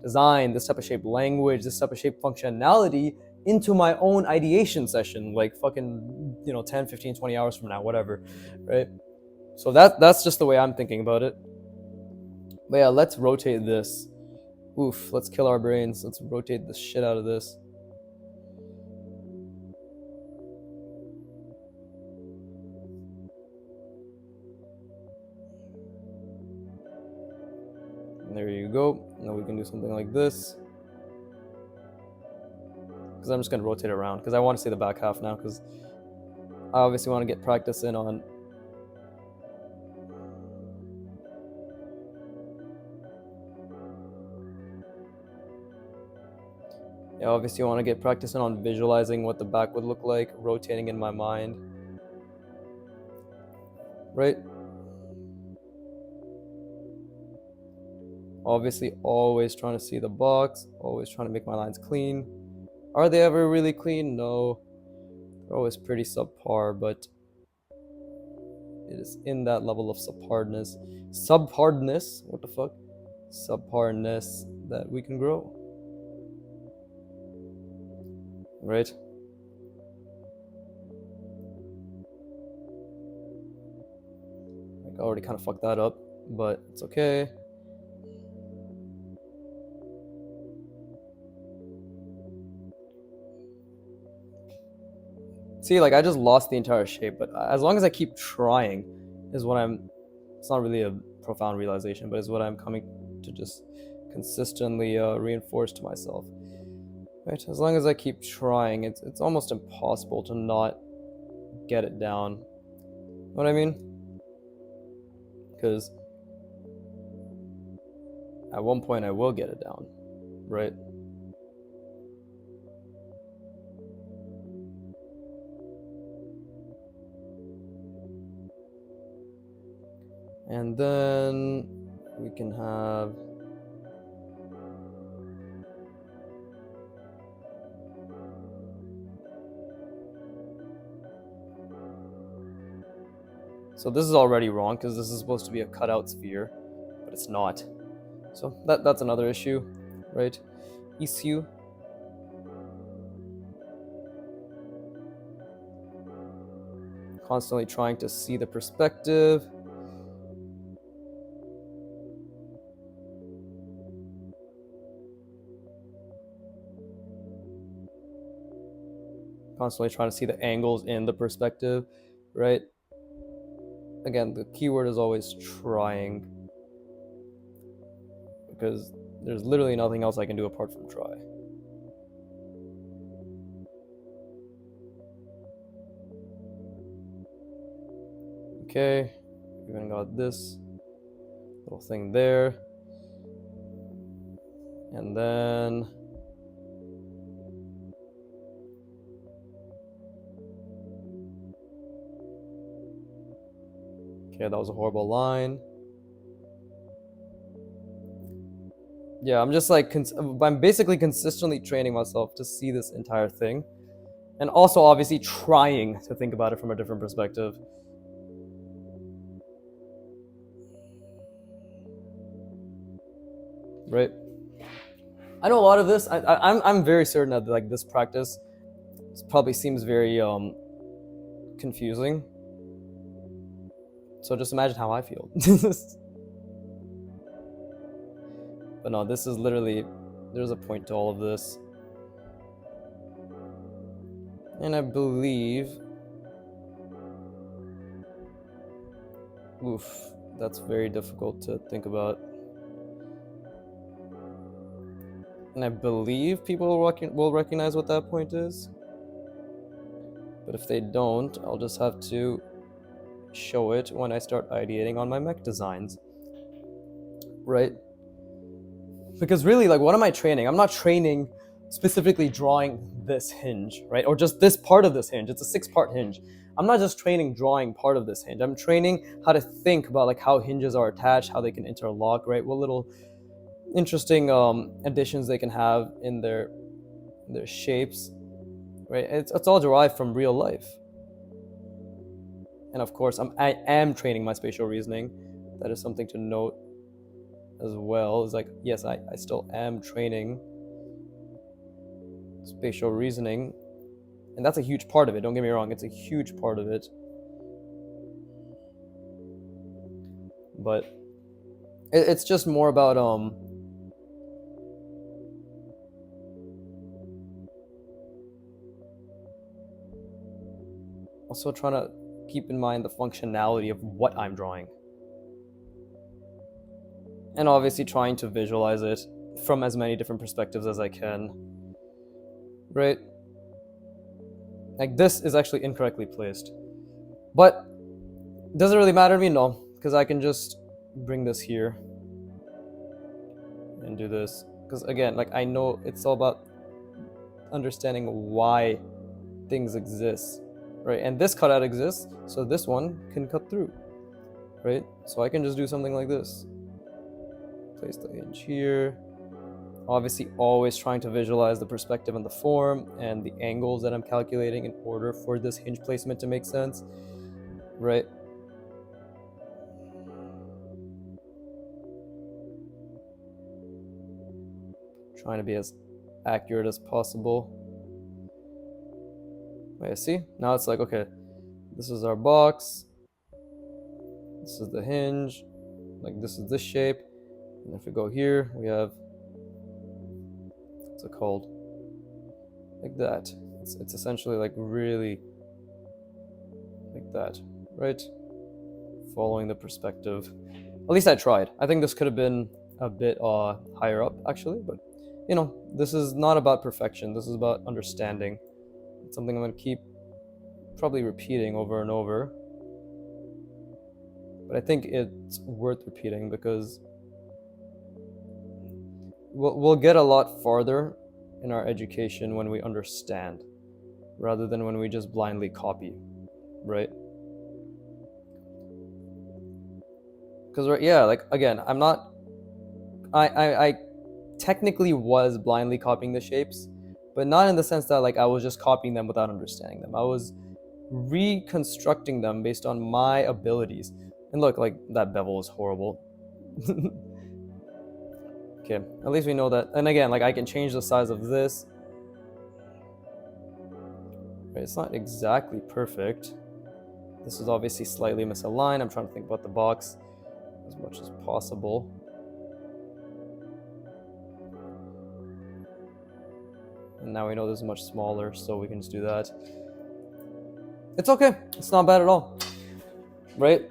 design, this type of shape language, this type of shape functionality into my own ideation session, like fucking 10, 15, 20 hours from now, whatever, right? So that's just the way I'm thinking about it. But yeah, let's rotate this. Oof, let's kill our brains. Let's rotate the shit out of this. And there you go. Now we can do something like this. because I'm just going to rotate it around because I want to see the back half now, because I obviously want to get practice in on obviously I want to get practice in on visualizing what the back would look like, rotating in my mind, right? Obviously always trying to see the box, always trying to make my lines clean. Are they ever really clean? No. They're always pretty subpar, but it is in that level of subpardness. Subpardness? What the fuck? Subparness that we can grow. Right? Like, I already kind of fucked that up, but it's okay. See, like, I just lost the entire shape, but as long as I keep trying is what I'm... It's not really a profound realization, but it's what I'm coming to just consistently reinforce to myself. Right? As long as I keep trying, it's almost impossible to not get it down. Know what I mean? Because at one point I will get it down, right? And then we can have... So this is already wrong because this is supposed to be a cutout sphere, but it's not. So that's another issue, right? Issue. Constantly trying to see the perspective. Constantly trying to see the angles in the perspective, right? Again, the keyword is always trying, because there's literally nothing else I can do apart from try. Okay, even got this little thing there. And then okay, that was a horrible line. Yeah, I'm just like, I'm basically consistently training myself to see this entire thing. And also obviously trying to think about it from a different perspective. Right? I know a lot of this, I'm very certain that like this practice probably seems very confusing. So just imagine how I feel. But no, this is literally, there's a point to all of this. And I believe, oof, that's very difficult to think about. And I believe people will recognize what that point is. But if they don't, I'll just have to show it when I start ideating on my mech designs. Right? Because really, like, what am I training? I'm not training specifically drawing this hinge, right? Or just this part of this hinge. It's a 6-part hinge. I'm not just training drawing part of this hinge. I'm training how to think about like how hinges are attached, how they can interlock, right? What little interesting additions they can have in their shapes, right? It's all derived from real life. And of course, I am training my spatial reasoning. That is something to note as well. It's like, yes, I still am training spatial reasoning, and that's a huge part of it. Don't get me wrong, it's a huge part of it. But it's just more about also trying to keep in mind the functionality of what I'm drawing. And obviously trying to visualize it from as many different perspectives as I can. Right? Like this is actually incorrectly placed. But does it really matter to me? No, because I can just bring this here and do this. Because again, like I know it's all about understanding why things exist, right? And this cutout exists, so this one can cut through, right? So I can just do something like this. Place the hinge here. Obviously, always trying to visualize the perspective and the form and the angles that I'm calculating in order for this hinge placement to make sense, right? Trying to be as accurate as possible. Wait, see? Now it's like, okay, this is our box. This is the hinge. Like this is this shape. And if we go here, we have, what's it called? Like that. It's essentially like really like that, right? Following the perspective. At least I tried. I think this could have been a bit higher up actually, but you know, this is not about perfection. This is about understanding. It's something I'm going to keep probably repeating over and over. But I think it's worth repeating because we'll get a lot farther in our education when we understand rather than when we just blindly copy, right? Because yeah, like again, I technically was blindly copying the shapes, but not in the sense that like I was just copying them without understanding them. I was reconstructing them based on my abilities. And look, like that bevel is horrible. Okay, at least we know that. And again, like I can change the size of this. Right, it's not exactly perfect. This is obviously slightly misaligned. I'm trying to think about the box as much as possible. And now we know this is much smaller, so we can just do that. It's okay. It's not bad at all, right?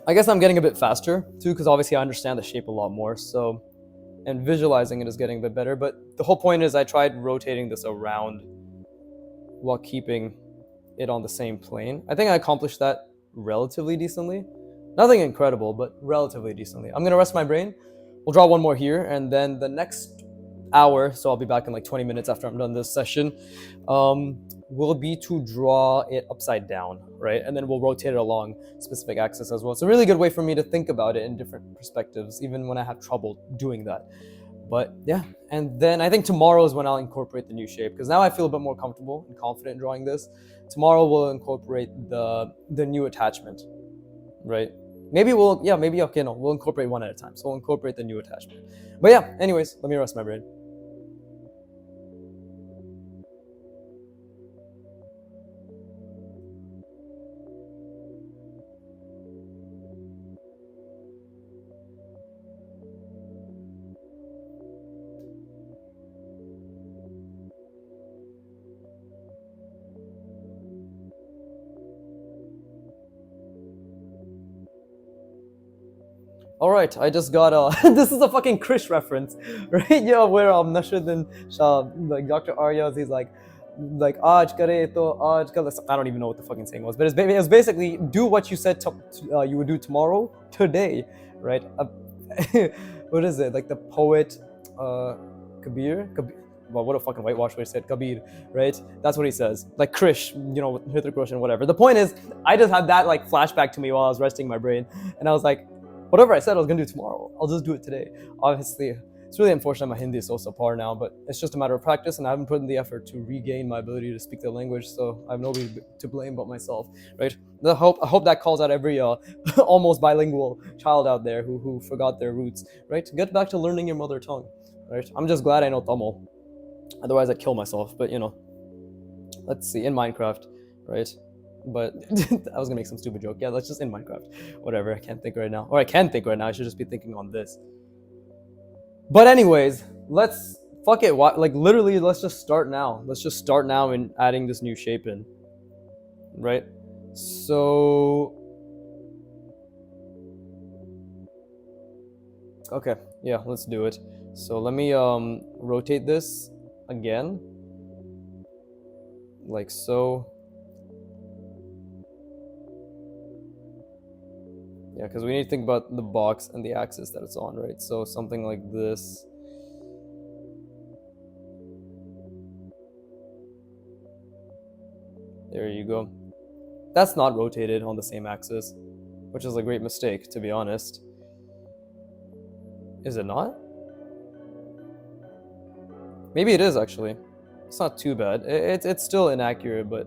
I guess I'm getting a bit faster too, because obviously I understand the shape a lot more. So, and visualizing it is getting a bit better. But the whole point is I tried rotating this around while keeping it on the same plane. I think I accomplished that relatively decently. Nothing incredible, but relatively decently. I'm gonna rest my brain. We'll draw one more here, and then the next hour, so I'll be back in like 20 minutes after I'm done this session, will be to draw it upside down, right? And then we'll rotate it along specific axis as well. It's a really good way for me to think about it in different perspectives, even when I have trouble doing that. But yeah, and then I think tomorrow is when I'll incorporate the new shape, because now I feel a bit more comfortable and confident in drawing this. Tomorrow we'll incorporate the new attachment, right? Maybe we'll incorporate one at a time. So we'll incorporate the new attachment. But yeah, anyways, let me rest my brain. All right, I just got this is a fucking Krish reference, right? Yeah, where Nasruddin Shah, like Dr. Arya's, he's like aaj kare to aaj kal. I don't even know what the fucking saying was, but it was basically do what you said you would do tomorrow today, right? What is it? Like the poet Kabir? Well, what a fucking whitewash way to say it, Kabir, right? That's what he says. Like Krish, you know, Hrithik Roshan, whatever. The point is, I just had that like flashback to me while I was resting my brain, and I was like, whatever I said I was gonna do tomorrow, I'll just do it today. Obviously, it's really unfortunate my Hindi is so subpar now, but it's just a matter of practice, and I haven't put in the effort to regain my ability to speak the language, so I have nobody to blame but myself, right? I hope that calls out every almost bilingual child out there who forgot their roots, right? Get back to learning your mother tongue, right? I'm just glad I know Tamil. Otherwise, I'd kill myself, but you know. Let's see, in Minecraft, right? But I was gonna make some stupid joke. Yeah, let's just in Minecraft. Whatever, I can't think right now. Or I can think right now, I should just be thinking on this. But anyways, let's, fuck it, like literally, let's just start now. Let's just start now in adding this new shape in, right? So, okay, yeah, let's do it. So let me rotate this again. like so. Yeah, because we need to think about the box and the axis that it's on, right? So something like this. There you go. That's not rotated on the same axis, which is a great mistake, to be honest. Is it not? Maybe it is, actually. It's not too bad. It's still inaccurate, but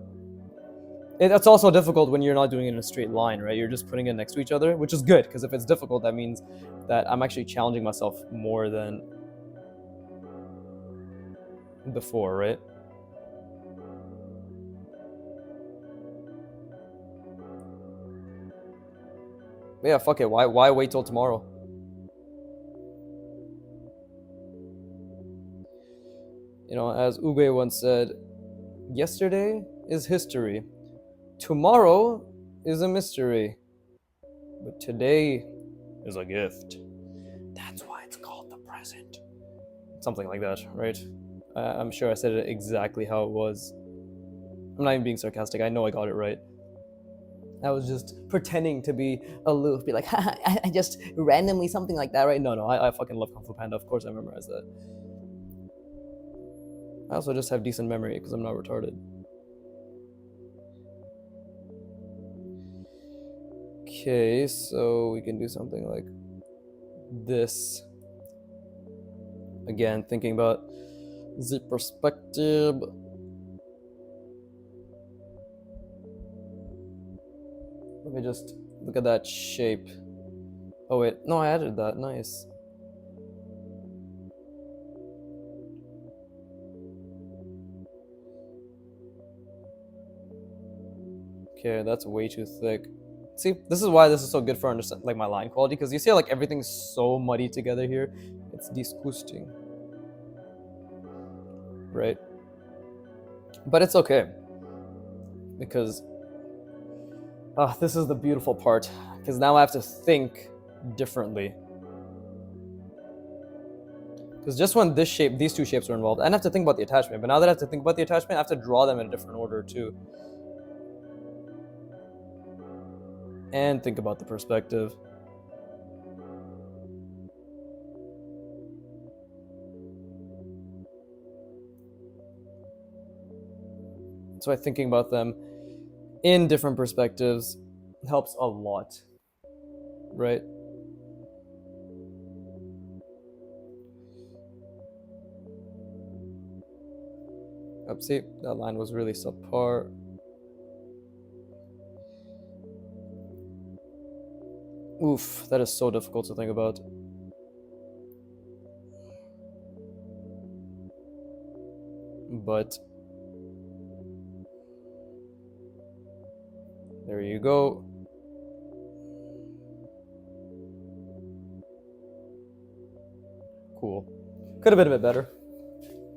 it's also difficult when you're not doing it in a straight line, right? You're just putting it next to each other, which is good, because if it's difficult, that means that I'm actually challenging myself more than before, right? But yeah, fuck it. Why wait till tomorrow? You know, as Ube once said, yesterday is history. Tomorrow is a mystery. But today is a gift. That's why it's called the present. Something like that, right? I'm sure I said it exactly how it was. I'm not even being sarcastic. I know I got it right. I was just pretending to be aloof, be like, I just randomly something like that, right? No, I fucking love Kung Fu Panda. Of course I memorized that. I also just have decent memory because I'm not retarded. Okay, so we can do something like this. Again, thinking about the perspective. Let me just look at that shape. Oh wait, no, I added that. Nice. Okay, that's way too thick. See, this is why this is so good for understand like my line quality, because you see like everything's so muddy together here. It's disgusting. Right? But it's okay. Because this is the beautiful part. Because now I have to think differently. Because just when these two shapes were involved, I didn't have to think about the attachment. But now that I have to think about the attachment, I have to draw them in a different order too. And think about the perspective. So I thinking about them in different perspectives helps a lot, right? See, that line was really subpar. Oof, that is so difficult to think about. But there you go. Cool. Could have been a bit better.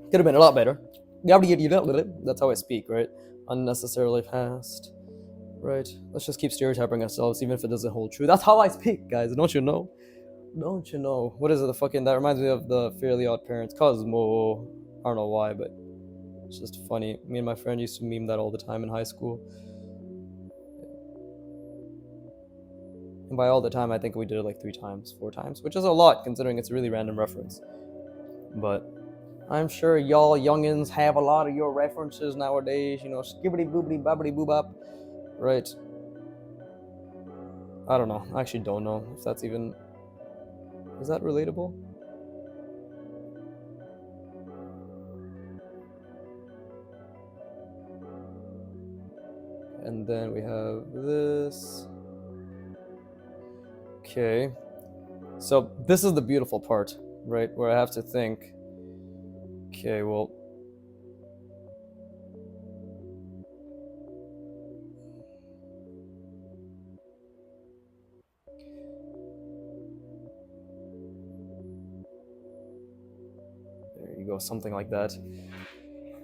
Could have been a lot better. That's how I speak, right? Unnecessarily fast. Right. Let's just keep stereotyping ourselves, even if it doesn't hold true. That's how I speak, guys. Don't you know? Don't you know? What is it? That reminds me of the Fairly Odd Parents. Cosmo. I don't know why, but it's just funny. Me and my friend used to meme that all the time in high school. And by all the time, I think we did it like 3 times, 4 times, which is a lot considering it's a really random reference. But I'm sure y'all youngins have a lot of your references nowadays, you know, skibbity boobity bobbity boobop. Right. I don't know. I actually don't know if that's even. Is that relatable? And then we have this. Okay. So this is the beautiful part, right? Where I have to think, okay, well, there you go, something like that.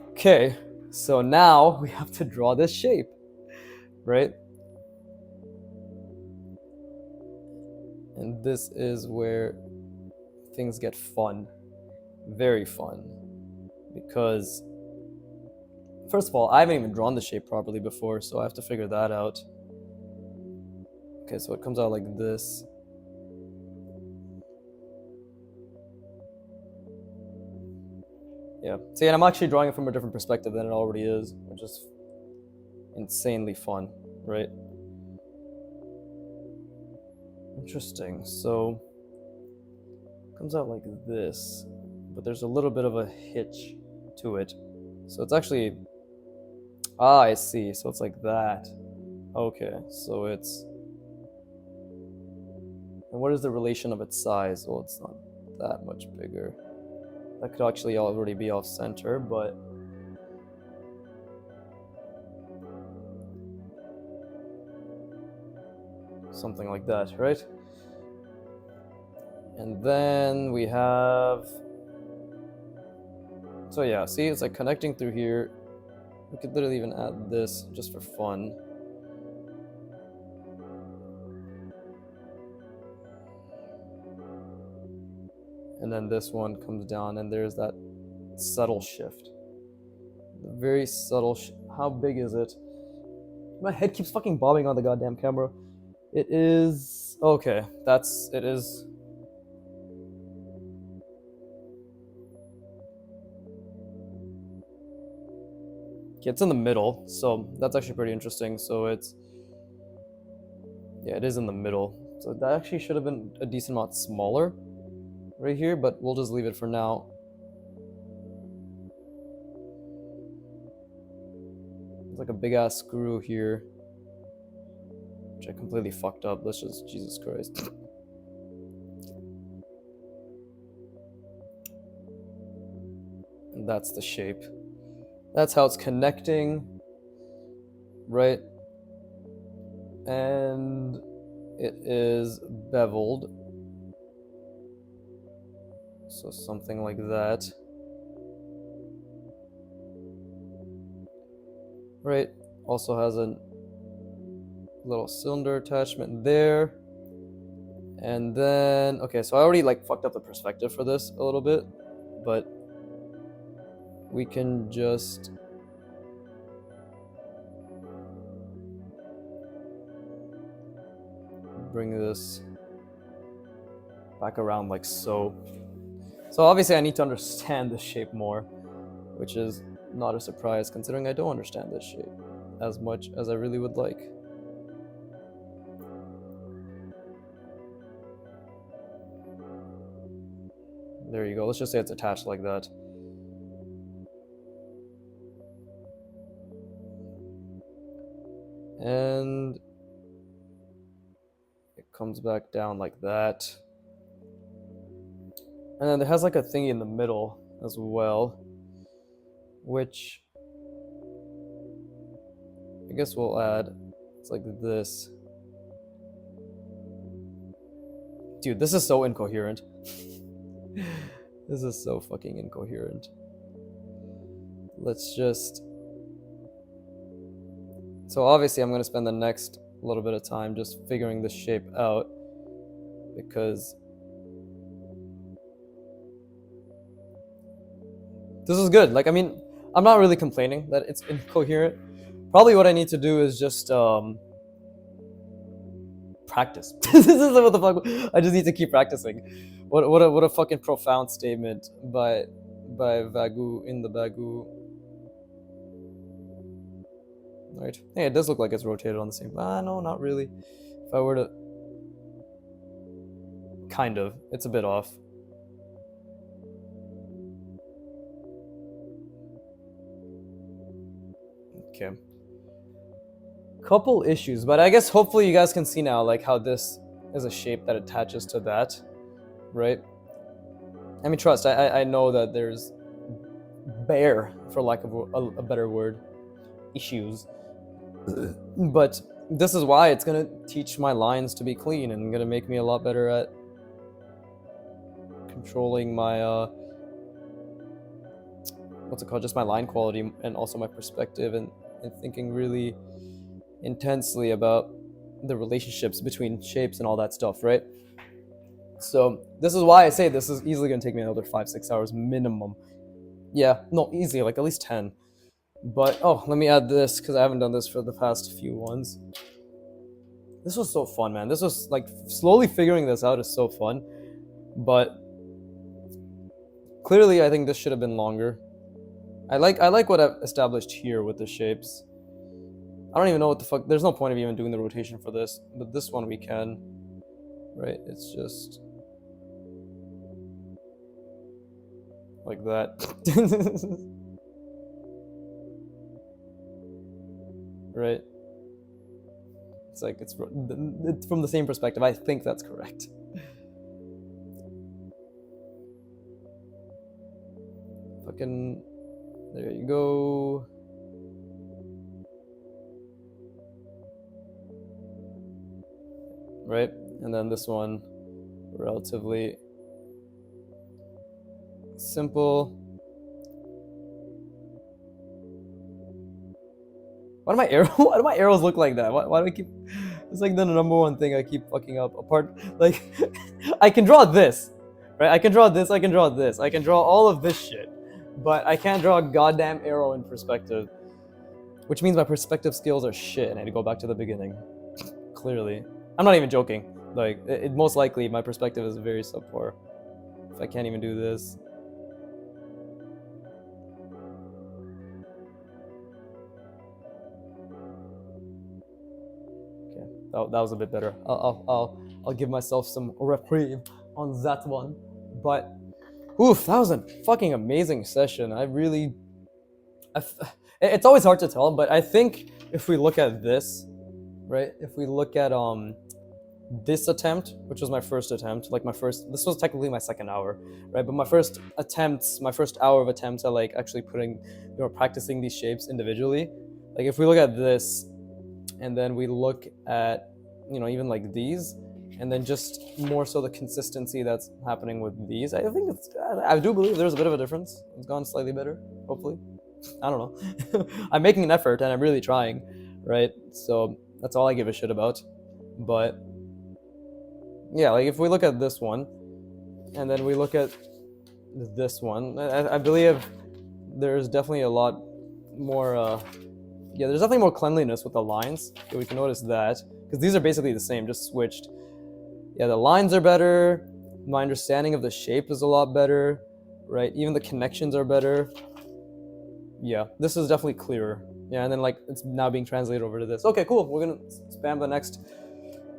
Okay, so now we have to draw this shape, right? And this is where things get fun, very fun, because First of all, I haven't even drawn the shape properly before, so I have to figure that out. Okay, so it comes out like this. Yeah. See, and I'm actually drawing it from a different perspective than it already is, which is insanely fun, right? Interesting. So it comes out like this, but there's a little bit of a hitch to it. So it's actually, I see. So it's like that. Okay, so it's, and what is the relation of its size? Well, it's not that much bigger. That could actually already be off center, but something like that, right? And then we have, so yeah, see, it's like connecting through here. We could literally even add this just for fun. And then this one comes down, and there's that subtle shift. Very subtle. How big is it? My head keeps fucking bobbing on the goddamn camera. It is, okay, it is. Okay, it's in the middle, so that's actually pretty interesting. So it's, yeah, it is in the middle. So that actually should have been a decent amount smaller right here, but we'll just leave it for now. There's like a big ass screw here, which I completely fucked up. Let's just, Jesus Christ. And that's the shape. That's how it's connecting, right? And it is beveled. So something like that. Right? Also has a little cylinder attachment there. And then, okay, so I already like fucked up the perspective for this a little bit, but we can just bring this back around like so. So obviously I need to understand the shape more, which is not a surprise considering I don't understand this shape as much as I really would like. There you go. Let's just say it's attached like that. And it comes back down like that. And then it has like a thingy in the middle as well, which I guess we'll add. It's like this. Dude, this is so incoherent. This is so fucking incoherent. Let's just... So obviously I'm going to spend the next little bit of time just figuring this shape out, because this is good. Like, I mean, I'm not really complaining that it's incoherent. Probably what I need to do is just practice. This is what the fuck. I just need to keep practicing. What a fucking profound statement by Vagu in the Bagu. Right. Hey, it does look like it's rotated on the same. No, not really. If I were to, kind of, it's a bit off. Okay. Couple issues, but I guess hopefully you guys can see now like how this is a shape that attaches to that, right? I mean, trust, I know that there's bare, for lack of a better word, issues, but this is why it's gonna teach my lines to be clean and gonna make me a lot better at controlling my what's it called, just my line quality, and also my perspective, and thinking really intensely about the relationships between shapes and all that stuff, right? So this is why I say this is easily going to take me another 5-6 hours minimum. Yeah, no, easily, like at least 10. But oh, let me add this because I haven't done this for the past few ones. This was so fun, man. This was like slowly figuring this out is so fun, but clearly I think this should have been longer. I like what I've established here with the shapes. I don't even know what the fuck. There's no point of even doing the rotation for this, but this one we can, right? It's just like that. Right? It's like it's from the same perspective. I think that's correct. Fucking there you go. Right? And then this one relatively simple. Why do my why do my arrows look like that? Why do I keep? It's like the number one thing I keep fucking up. Apart, like, I can draw this, right? I can draw this. I can draw this. I can draw all of this shit, but I can't draw a goddamn arrow in perspective, which means my perspective skills are shit, and I had to go back to the beginning. Clearly, I'm not even joking. Like, it most likely my perspective is very subpar. If I can't even do this. That was a bit better. I'll give myself some reprieve on that one. But oof, that was a fucking amazing session. It's always hard to tell, but I think if we look at this, right? If we look at this attempt, which was my first attempt, like this was technically my second hour, right? But my first hour of attempts at like actually practicing these shapes individually. Like if we look at this, and then we look at, even like these, and then just more so the consistency that's happening with these. I do believe there's a bit of a difference. It's gone slightly better, hopefully. I don't know. I'm making an effort and I'm really trying, right? So that's all I give a shit about. But yeah, like if we look at this one, and then we look at this one, I believe there's definitely a lot more there's definitely more cleanliness with the lines. We can notice that, because these are basically the same, just switched. Yeah, the lines are better. My understanding of the shape is a lot better, right? Even the connections are better. Yeah, this is definitely clearer. Yeah, and then like it's now being translated over to this. Okay, cool. We're gonna spam the next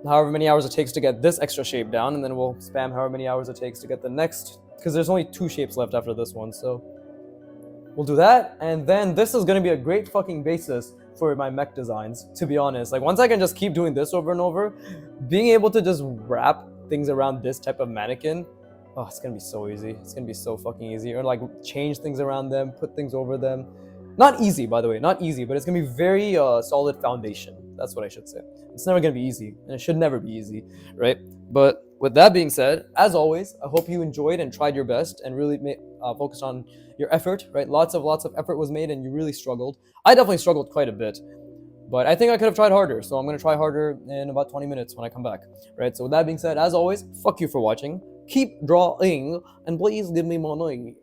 however many hours it takes to get this extra shape down, and then we'll spam however many hours it takes to get the next, because there's only 2 shapes left after this one, so we'll do that, and then this is going to be a great fucking basis for my mech designs, to be honest. Like, once I can just keep doing this over and over, being able to just wrap things around this type of mannequin, oh, it's going to be so easy. It's going to be so fucking easy. Or, like, change things around them, put things over them. Not easy, by the way. Not easy, but it's going to be very solid foundation. That's what I should say. It's never going to be easy, and it should never be easy, right? But with that being said, as always, I hope you enjoyed and tried your best and really focused on your effort, right? Lots of effort was made and you really struggled. I definitely struggled quite a bit, but I think I could have tried harder. So I'm going to try harder in about 20 minutes when I come back, right? So with that being said, as always, fuck you for watching. Keep drawing and please give me money.